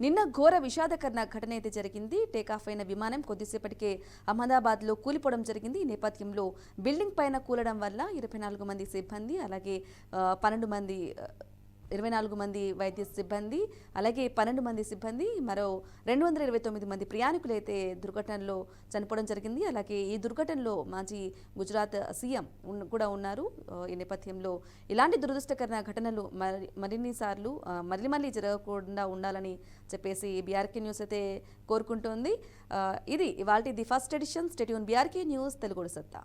నిన్న ఘోర విషాదకరణ ఘటన అయితే జరిగింది. టేకాఫ్ అయిన విమానం కొద్దిసేపటికే అహ్మదాబాద్లో కూలిపోవడం జరిగింది. ఈ నేపథ్యంలో బిల్డింగ్ పైన కూలడం వల్ల 24 మంది సిబ్బంది, అలాగే 24 మంది వైద్య సిబ్బంది, అలాగే 12 మంది సిబ్బంది, మరో 229 మంది ప్రయాణికులు అయితే దుర్ఘటనలో చనిపోవడం జరిగింది. అలాగే ఈ దుర్ఘటనలో మాజీ గుజరాత్ సీఎం కూడా ఉన్నారు. ఈ నేపథ్యంలో ఇలాంటి దురదృష్టకర ఘటనలు మళ్ళీ జరగకుండా ఉండాలని చెప్పేసి బీఆర్కే న్యూస్ అయితే కోరుకుంటోంది. ఇది ఇవాల్టి the first edition. Stay tune BRK news Telugu సత్తా.